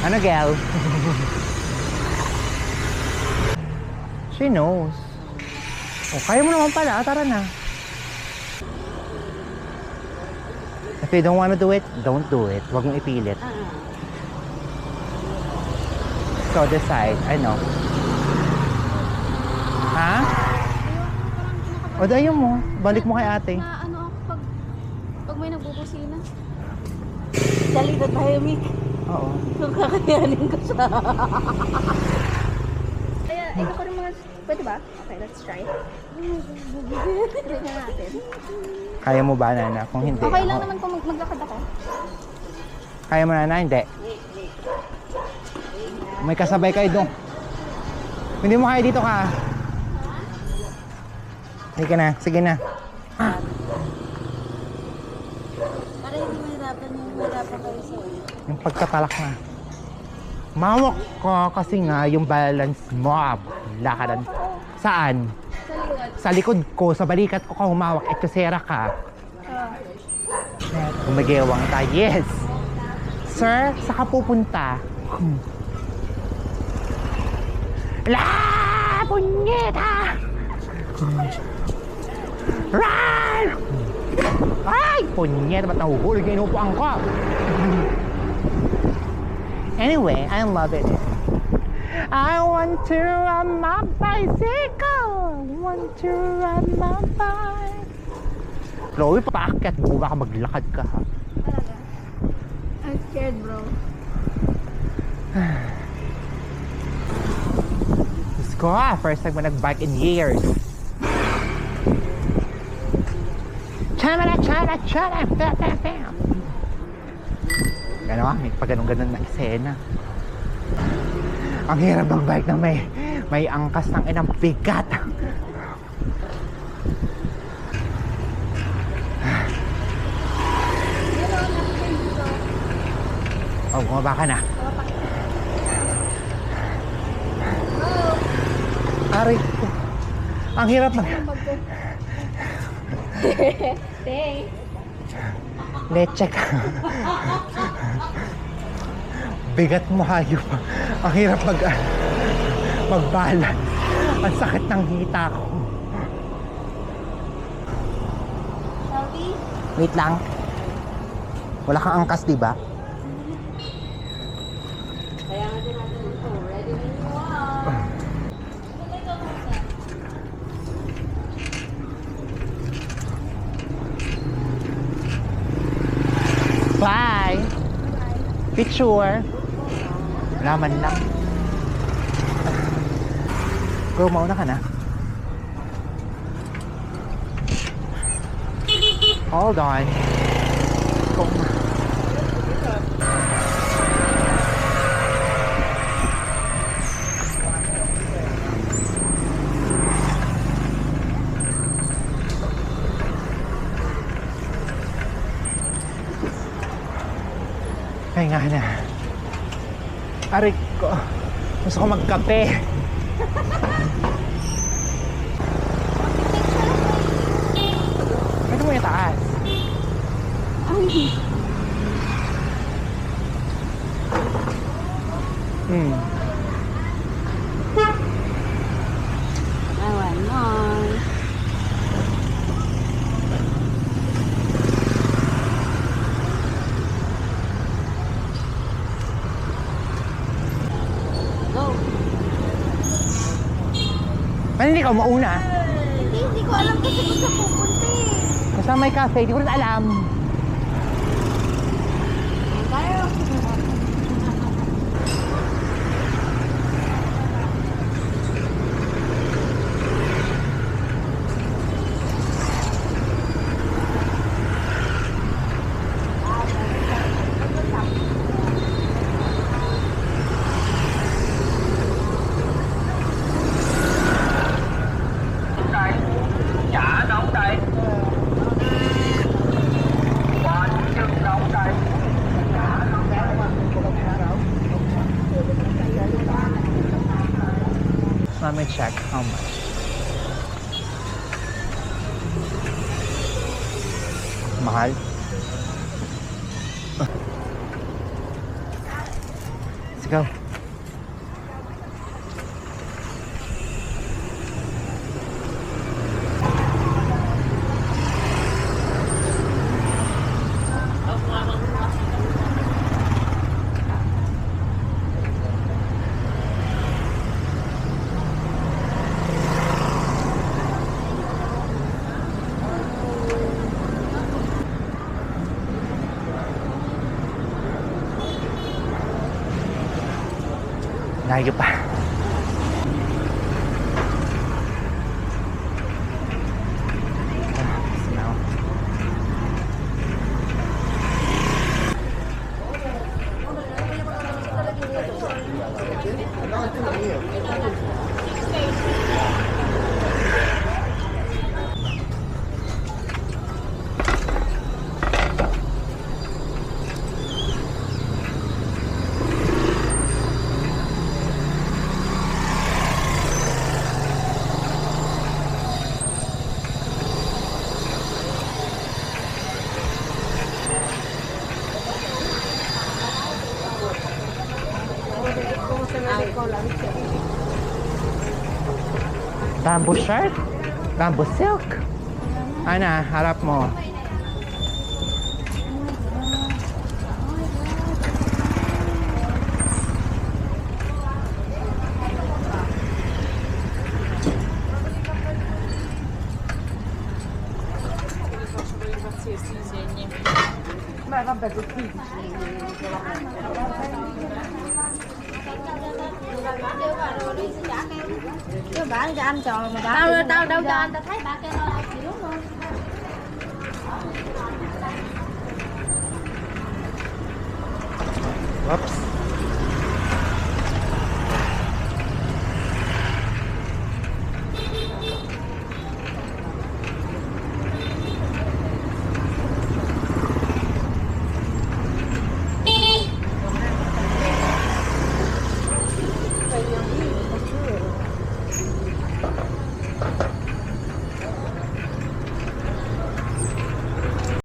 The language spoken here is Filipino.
Ano, girl? She knows. Oh, kaya mo naman pala. Tara na. If you don't wanna do it, don't do it. Huwag mong ipilit. So, decide. Ano? Ha? O, dayo mo. Balik mo kay ate. Na ano ako pag may nagbubusina. Dali na tayo, Mick. Oo. Kung kakayanin ko siya. Kaya, ikaw ko rin mga... Pwede ba? Okay, let's try. Try na natin. Kaya mo ba, Nana? Kung hindi, Okay lang ako- naman kung maglakad ako. Kaya mo, Nana? Hindi. May kasabay kayo doon. Hindi mo kaya dito ka. Sige na. Sige na. Para hindi mahirapan kayo sa ulo. Yung pagkatalak na. Mawak ka kasi nga yung balance mo. Lakaran. Saan? Sa likod. Sa likod ko, sa balikat ko ka humawak. Etusera ka. Oh. Gumagewang tayo. Yes! Sir, saan ka pupunta? La! Punyeta! Run! Ay! Punyeta, ba't nahuhulog yung inupuan ko? Anyway, I love it. I want to ride my bicycle. Want to ride my bike. Chloe, paakyat mo. Baka maglakad ka, ha? Talaga? I'm scared, bro. Let's go. First time ko nag-bike in years. Chamala, chala, chala, bam, bam, bam. Gano'n, may pag-ganun-ganun na eksena. Ang hirap mag-bike na may angkas ng inang bigat. Oh, bumaba ka na. Aray ko. Ang hirap mag... Thanks. Leche ka. Bigat mo, hayop. Ang hirap magbalance. Ang sakit ng hita ko. Shelby? Wait lang. Wala kang angkas, di ba? Kaya nga din natin ito. Ready when you are. Bye! Picture! Laman lang. Go, mauna ka na. Hold on. Go. Ay nga na. Aray ko. Gusto ko magkape. Pwede mo yung taas. Ay, awan mo. Go. Paano hindi ka mauna? Hindi ko alam kasi kung saan pupunta eh. Basta may cafe, hindi ko rin alam. Ayan tayo. Let me check how much. Mahal? Go. Layo pa. Now. Bamboo shirt? Bamboo silk? Ana, harap mo. Chứ bà cho anh tròn mà tao đâu cho anh, tao thấy bà kêu tao lại chịu luôn. Whoops.